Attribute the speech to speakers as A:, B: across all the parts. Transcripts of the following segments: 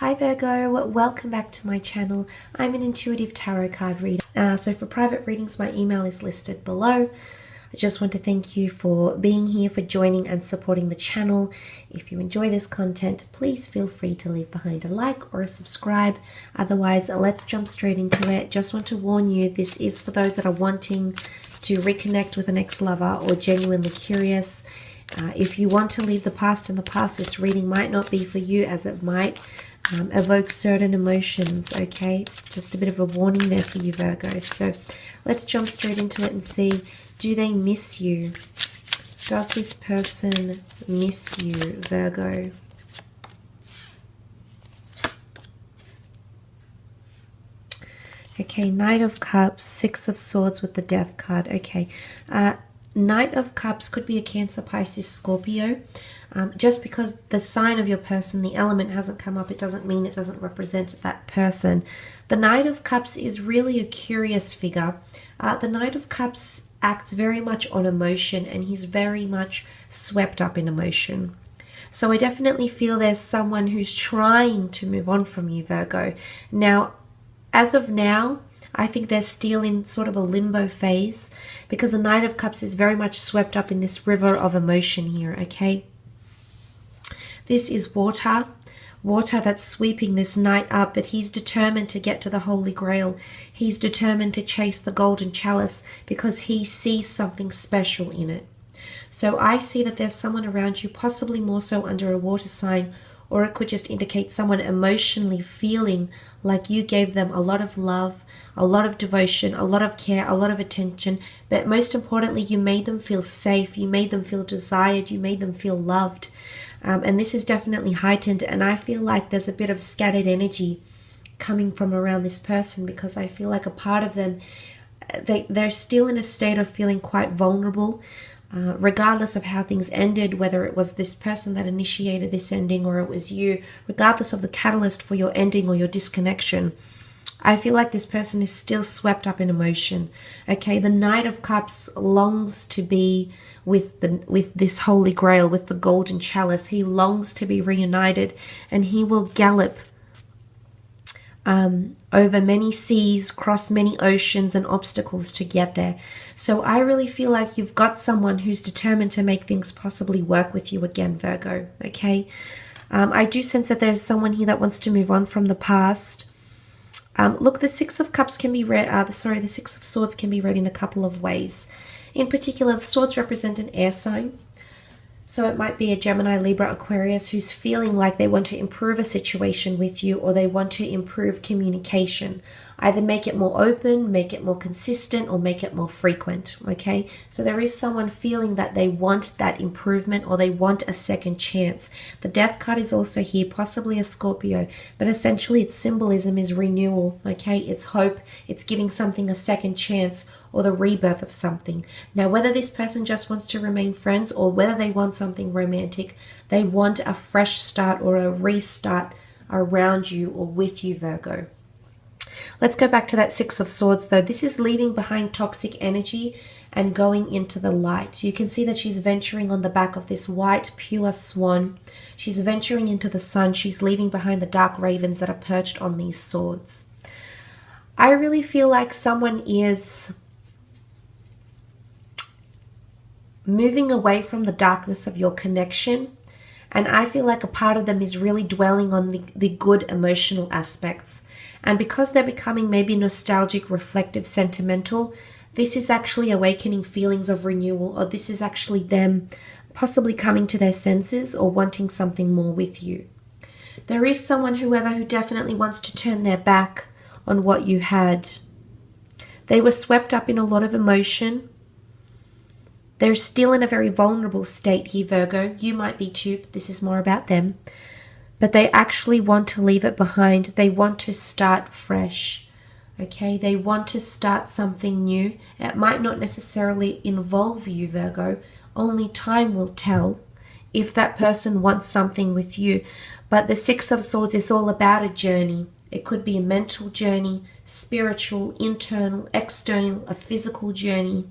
A: Hi Virgo, welcome back to my channel. I'm an intuitive tarot card reader. So for private readings, my email is listed below. I just want to thank you for being here, for joining and supporting the channel. If you enjoy this content, please feel free to leave behind a like or a subscribe. Otherwise, let's jump straight into it. Just want to warn you, this is for those that are wanting to reconnect with an ex-lover or genuinely curious. If you want to leave the past in the past, this reading might not be for you, as it might evoke certain emotions, okay? Just a bit of a warning there for you, Virgo. So let's jump straight into it and see, do they miss you? Does this person miss you, Virgo? Okay, Knight of Cups, Six of Swords with the Death card. Okay, Knight of Cups could be a Cancer, Pisces, Scorpio. Just because the sign of your person, the element hasn't come up, it doesn't mean it doesn't represent that person. The Knight of Cups is really a curious figure. The Knight of Cups acts very much on emotion, and he's very much swept up in emotion. So I definitely feel there's someone who's trying to move on from you, Virgo. Now, as of now, I think they're still in sort of a limbo phase, because the Knight of Cups is very much swept up in this river of emotion here, okay? This is water that's sweeping this knight up, but he's determined to get to the Holy Grail. He's determined to chase the golden chalice because he sees something special in it. So I see that there's someone around you, possibly more so under a water sign, or it could just indicate someone emotionally feeling like you gave them a lot of love, a lot of devotion, a lot of care, a lot of attention, but most importantly, you made them feel safe, you made them feel desired, you made them feel loved. And this is definitely heightened, and I feel like there's a bit of scattered energy coming from around this person, because I feel like a part of them, they're still in a state of feeling quite vulnerable, regardless of how things ended, whether it was this person that initiated this ending or it was you, regardless of the catalyst for your ending or your disconnection. I feel like this person is still swept up in emotion. Okay, the Knight of Cups longs to be with this Holy Grail, with the golden chalice. He longs to be reunited, and he will gallop over many seas, cross many oceans and obstacles to get there. So I really feel like you've got someone who's determined to make things possibly work with you again, Virgo. Okay, I do sense that there's someone here that wants to move on from the past. Look, the Six of Cups can be read, the Six of Swords can be read in a couple of ways. In particular, the swords represent an air sign. So it might be a Gemini, Libra, Aquarius who's feeling like they want to improve a situation with you, or they want to improve communication. Either make it more open, make it more consistent, or make it more frequent, okay? So there is someone feeling that they want that improvement, or they want a second chance. The Death card is also here, possibly a Scorpio, but essentially its symbolism is renewal, okay? It's hope, it's giving something a second chance, or the rebirth of something. Now, whether this person just wants to remain friends, or whether they want something romantic, they want a fresh start or a restart around you or with you, Virgo. Let's go back to that Six of Swords, though. This is leaving behind toxic energy and going into the light. You can see that she's venturing on the back of this white, pure swan. She's venturing into the sun. She's leaving behind the dark ravens that are perched on these swords. I really feel like someone is moving away from the darkness of your connection, and I feel like a part of them is really dwelling on the good emotional aspects. And because they're becoming maybe nostalgic, reflective, sentimental, this is actually awakening feelings of renewal, or this is actually them possibly coming to their senses or wanting something more with you. There is someone, however, who definitely wants to turn their back on what you had. They were swept up in a lot of emotion. They're still in a very vulnerable state here, Virgo. You might be too, but this is more about them. But they actually want to leave it behind. They want to start fresh, okay? They want to start something new. It might not necessarily involve you, Virgo. Only time will tell if that person wants something with you. But the Six of Swords is all about a journey. It could be a mental journey, spiritual, internal, external, a physical journey.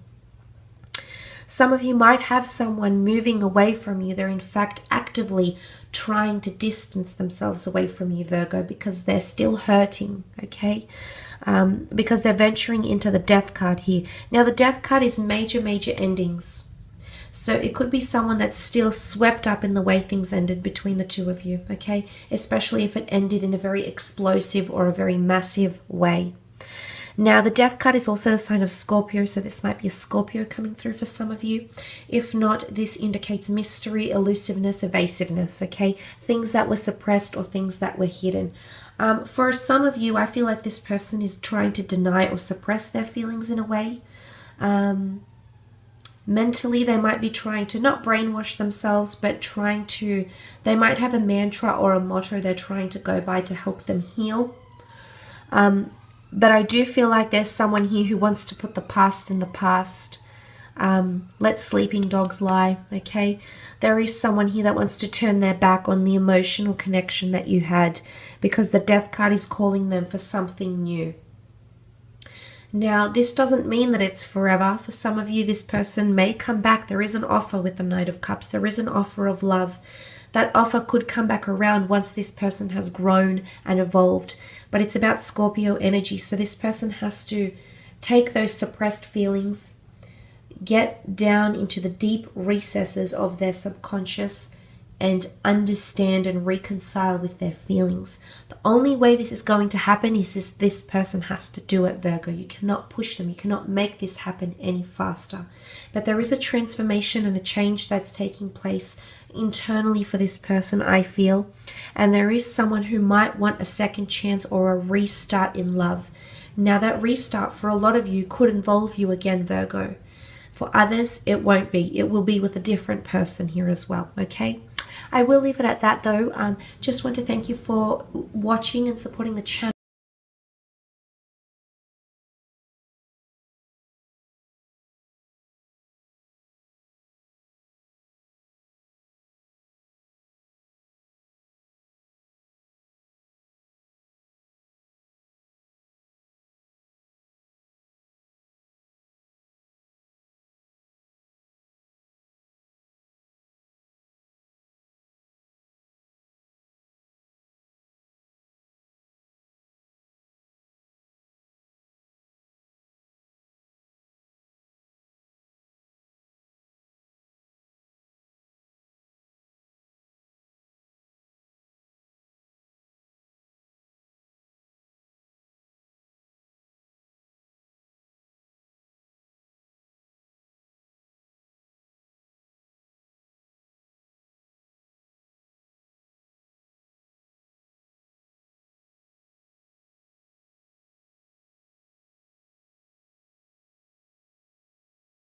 A: Some of you might have someone moving away from you. They're in fact actively trying to distance themselves away from you, Virgo, because they're still hurting, okay? Because they're venturing into the Death card here. Now, the Death card is major endings. So it could be someone that's still swept up in the way things ended between the two of you, okay? Especially if it ended in a very explosive or a very massive way. Now, the Death card is also a sign of Scorpio, so this might be a Scorpio coming through for some of you. If not, this indicates mystery, elusiveness, evasiveness, okay? Things that were suppressed or things that were hidden. For some of you, I feel like this person is trying to deny or suppress their feelings in a way. Mentally, they might be trying to not brainwash themselves, but they might have a mantra or a motto they're trying to go by to help them heal. But I do feel like there's someone here who wants to put the past in the past. Let sleeping dogs lie, okay? There is someone here that wants to turn their back on the emotional connection that you had because the Death card is calling them for something new. Now, this doesn't mean that it's forever. For some of you, this person may come back. There is an offer with the Knight of Cups. There is an offer of love. That offer could come back around once this person has grown and evolved. But it's about Scorpio energy. So this person has to take those suppressed feelings, get down into the deep recesses of their subconscious and understand and reconcile with their feelings. The only way this is going to happen is this person has to do it, Virgo. You cannot push them. You cannot make this happen any faster. But there is a transformation and a change that's taking place internally for this person, I feel. And there is someone who might want a second chance or a restart in love. Now, that restart for a lot of you could involve you again, Virgo. For others, it won't be. It will be with a different person here as well, okay? I will leave it at that though. Just want to thank you for watching and supporting the channel.